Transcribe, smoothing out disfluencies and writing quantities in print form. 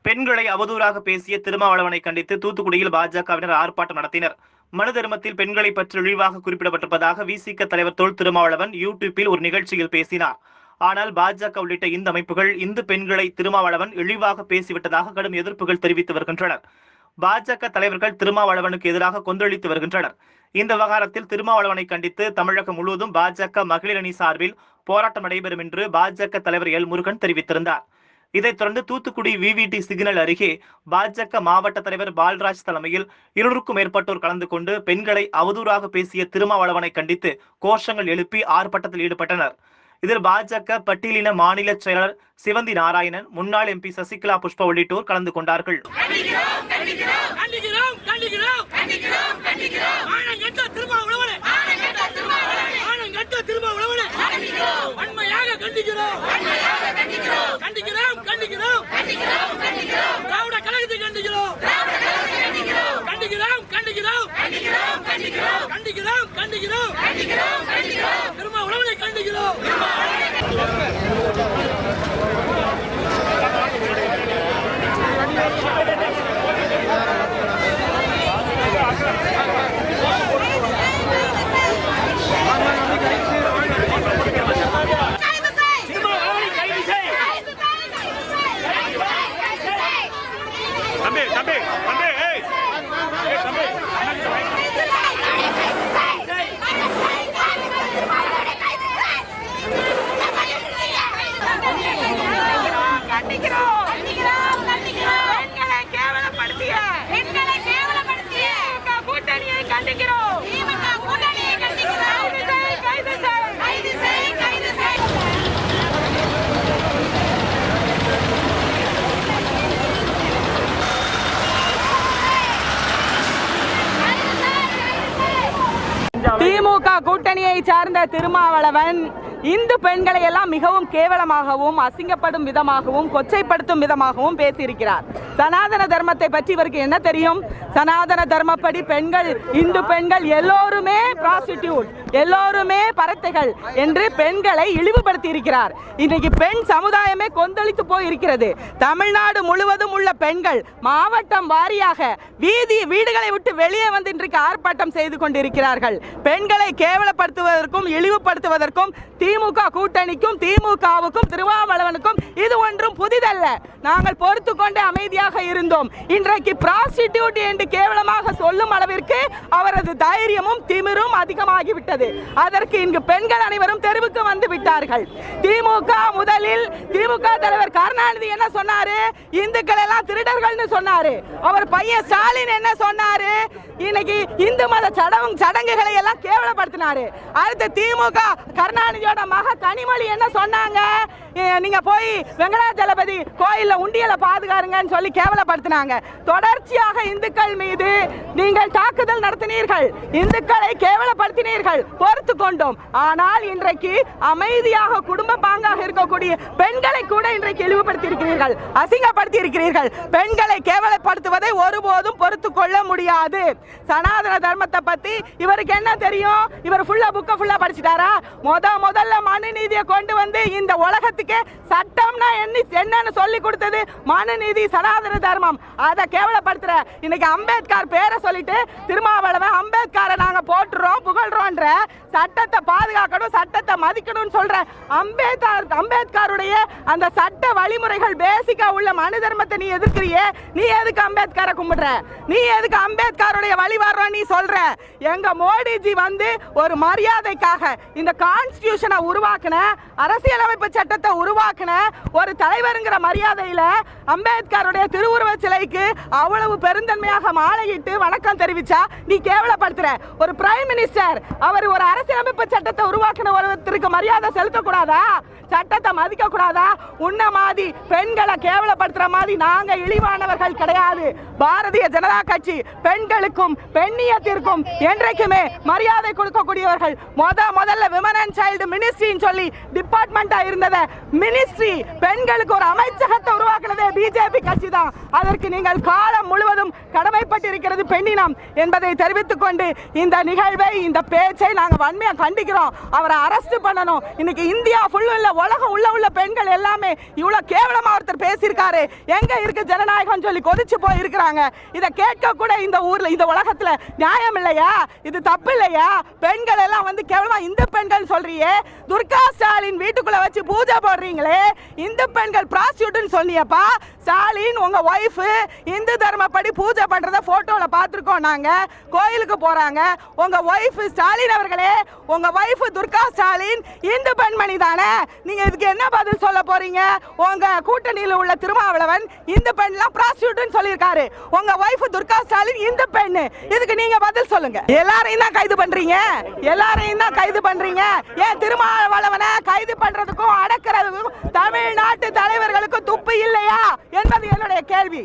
பெண்களை அவதூறாக பேசிய திருமாவளவனை கண்டித்து தூத்துக்குடியில் பாஜகவினர் ஆர்ப்பாட்டம் நடத்தினர். மனு தர்மத்தில் பெண்களை பற்றி இழிவாக குறிப்பிடப்பட்டிருப்பதாக விசிக தலைவர் தொல் திருமாவளவன் யூடியூப்பில் ஒரு நிகழ்ச்சியில் பேசினார். ஆனால் பாஜக உள்ளிட்ட இந்த அமைப்புகள் இந்து பெண்களை திருமாவளவன் இழிவாக பேசிவிட்டதாக கடும் எதிர்ப்புகள் தெரிவித்து வருகின்றனர். பாஜக தலைவர்கள் திருமாவளவனுக்கு எதிராக கொந்தளித்து வருகின்றனர். இந்த விவகாரத்தில் திருமாவளவனை கண்டித்து தமிழகம் முழுவதும் பாஜக மகளிர் அணி சார்பில் போராட்டம் நடைபெறும் என்று பாஜக தலைவர் எல் முருகன் தெரிவித்திருந்தார். இதைத் தொடர்ந்து தூத்துக்குடி விவிடி சிக்னல் அருகே பாஜக மாவட்ட தலைவர் பால்ராஜ் தலைமையில் 200க்கும் மேற்பட்டோர் கலந்து கொண்டு பெண்களை அவதூறாக பேசிய திருமாவளவனை கண்டித்து கோஷங்கள் எழுப்பி ஆர்ப்பாட்டத்தில் ஈடுபட்டனர். இதில் பாஜக பட்டியலின மாநில செயலர் சிவந்தி நாராயணன், முன்னாள் எம்பி சசிகலா புஷ்பா உள்ளிட்டோர் கலந்து கொண்டார்கள். திமுக கூட்டணியை சார்ந்த திருமாவளவன் இந்து பெண்களை எல்லாம் மிகவும் கேவலமாகவும் அசிங்கப்படும் விதமாகவும் கொச்சைப்படுத்தும் விதமாகவும் பேசியிருக்கிறார். சனாதன தர்மத்தை பற்றி இவருக்கு என்ன தெரியும்? சனாதன தர்மப்படி பெண்கள், இந்து பெண்கள் எல்லோருமே பிராஸ்டிடியூட், எல்லோருமே பரத்தைகள் என்று பெண்களை இழிவுபடுத்தி இருக்கிறார். இன்னைக்கு பெண் சமுதாயமே கொந்தளித்து போயிருக்கிறது. தமிழ்நாடு முழுவதும் உள்ள பெண்கள் மாவட்டம் வாரியாக வீடுகளை விட்டு வெளியே வந்து இன்றைக்கு ஆர்ப்பாட்டம் செய்து கொண்டிருக்கிறார்கள். பெண்களை கேவலப்படுத்துவதற்கும் இழிவுபடுத்துவதற்கும் திமுக கூட்டணிக்கும் திமுகவுக்கும் திருமாவளவனுக்கும் இது ஒன்றும் புதிதல்ல. நாங்கள் பொறுத்து கொண்டு அமைதியாக இருந்தோம். இன்றைக்கு பிராஸ்டிடியூட் என்று கேவலமாக சொல்லும் அளவிற்கு அவரது தைரியமும் திமிரும் அதிகமாகிவிட்டது. அதற்கு இங்கு பெண்கள் அனைவரும் தெருவுக்கு வந்து விட்டார்கள். முதலில் திமுக தலைவர் கருணாநிதி என்ன சொன்னாரு? இந்துக்கள் எல்லாம் திருடர்கள்னு சொன்னாரு. அவர் பையன் ஸ்டாலின் என்ன சொன்னாரு? இன்னைக்கு இந்து மத சடங்குகளை எல்லாம் கேவலப்படுத்தினாரு. அடுத்து திமுக கருணாநிதியோட மக கனிமொழி என்ன சொன்னாங்க? நீங்க போய் வெங்கடாஜலபதி கோயில்ல உண்டியலை பாதுகாருங்கன்னு சொல்லி கேவலப்படுத்தினாங்க. தொடர்ச்சியாக இந்துக்கள் மீது நீங்கள் தாக்குதல் நடத்தினீர்கள், இந்துக்களை கேவலப்படுத்தினீர்கள், பொறுத்து கொண்டோம். ஆனால் இன்றைக்கு அமைதியாக குடும்ப பாங்காக இருக்கக்கூடிய பெண்களை கூட இன்றைக்கு இழிவுபடுத்தி இருக்கிறீர்கள், அசிங்கப்படுத்தி இருக்கிறீர்கள். பெண்களை கேவலப்படுத்துவதை ஒருபோதும் பொறுத்து கொள்ள முடியாது. சனாதன தர்மத்தை பத்தி இவருக்கு என்ன தெரியும்? இவர் புக்கை ஃபுல்லா படிச்சிட்டாரா? முதல்ல மனு நீதியை கொண்டு வந்து இந்த உலகத்துக்கு சட்டம்னா என்னன்னு சொல்லி கொடுத்தது மனுநீதி, சனாதன தர்மம். அதை கேவலப்படுத்துற இன்னைக்கு அம்பேத்கர் பேரை சொல்லிட்டு திருமாவளவன் அம்பேத்கரை நாங்க போட்டுறோம் புகழ்றோன்ற சட்டத்தை பாதுகாக்கணும், சட்டத்தை மதிக்கணும்னு சொல்ற அம்பேத்கருடைய அந்த சட்ட வழிமுறைகள் பேசிக்கா உள்ள மனு தர்மத்தை நீ எதிர்க்கிறியே. நீ எதுக்கு அம்பேத்கரை கும்பிடுற? நீ எதுக்கு அம்பேத்கருடைய வழி வர்றோம் நீ சொல்ற? எங்க மோடிஜி வந்து ஒரு மரியாதைக்காக இந்த கான்ஸ்டிடியூஷனை உருவாக்கின, அரசியலமைப்பு சட்டத்தை உருவாக்கின ஒரு தலைவருங்கிற மரியாதையில அம்பேத்கருடைய திருவுருவ சிலைக்கு அவ்வளவு பெருந்தன்மையாக மாலையிட்டு வணக்கம் தெரிவிச்சா நீ கேவலப்படுத்துற. ஒரு பிரைம் மினிஸ்டர் அவர் ஒரு அரசியலமைப்பு சட்டத்தை உருவாக்கின ஒருத்தருக்கு மரியாதை செலுத்தக்கூடாதா? சட்டத்தை மதிக்க கூடாதா? உன்ன மாதிரி பெண்களை கேவலப்படுத்துற மாதிரி நாங்க இழிவானவர்கள் கிடையாது. பாரதிய ஜனதா கட்சி பெண்களுக்கும் பெண்ணியத்திற்கும் என்றைக்குமே மரியாதை கொடுக்கக்கூடியவர்கள். முதல்ல விமன் அண்ட் சைல்டு மினிஸ்ட்ரின்னு சொல்லி டிபார்ட்மெண்டா இருந்தத மினிஸ்ட்ரி பெண்களுக்கு ஒரு அமைச்சகத்தை உருவாக்குனதே பிஜேபி கட்சி தான். அதற்கு நீங்கள் காலம் முழுவதும் கடமைப்பட்டிருக்கிறது பெண்ணினம் என்பதை தெரிவித்துக் கொண்டு இந்த நிகழ்வை இந்த பேச்சை நாங்கள் வன்மையா கண்டிக்கிறோம். அவரை அரெஸ்ட் பண்ணணும். இன்னைக்கு இந்தியா ஃபுல்லும் இல்ல உலகம் உள்ள பெண்கள் எல்லாமே இவ்வளவு கேவலமா ஒருத்தர் பேசியிருக்காரு. எங்க இருக்கு ஜனநாயகம் சொல்லி கொதிச்சு போய் இருக்கிறாங்க. இதை கேட்க கூட இந்த ஊர்ல இந்த உலகத்துல நியாயம் இல்லையா? இது தப்பு இல்லையா? பெண்கள் எல்லாம் வந்து கேவலமா இந்து பெண்கள் சொல்றியே. துர்கா ஸ்டாலின் வீட்டுக்குள்ள வச்சு பூஜை போடுறீங்களே, இந்து பெண்கள் பிராஸ்டியூட்னு சொன்னியப்பா. ஸ்டாலின் உங்க ஒய்ஃப் இந்து தர்மப்படி பூஜை பண்றத போட்டோல பார்த்திருக்கோம். நாங்க கோயிலுக்கு போறாங்க. உங்க ஒய்ஃப் ஸ்டாலின் அவர்களே, உங்க ஒய்ஃப் துர்கா ஸ்டாலின் இந்து பெண்மணி தானே. நீங்க இதுக்கு என்ன பதில் சொல்ல போறீங்க? உங்க கூட்டணியில் உள்ள திருமாவளவன் இந்து பெண்லாம் பிராஸ்டியூட்னு சொல்லியிருக்காரு. உங்க ஒய்ஃப் துர்கா ஸ்டாலின் இந்து பெண். இதுக்கு நீங்க பதில் சொல்லுங்க. எல்லாரையும் தான் கைது பண்றீங்க. எல்லாரையும் தான் கைது பண்றீங்க. ஏன் திருமாவளவனை கைது பண்றதுக்கும் அடக்கிறதுக்கும் தமிழ்நாட்டு தலைவர்களுக்கு துப்பு இல்லையா என்பது என்னுடைய கேள்வி.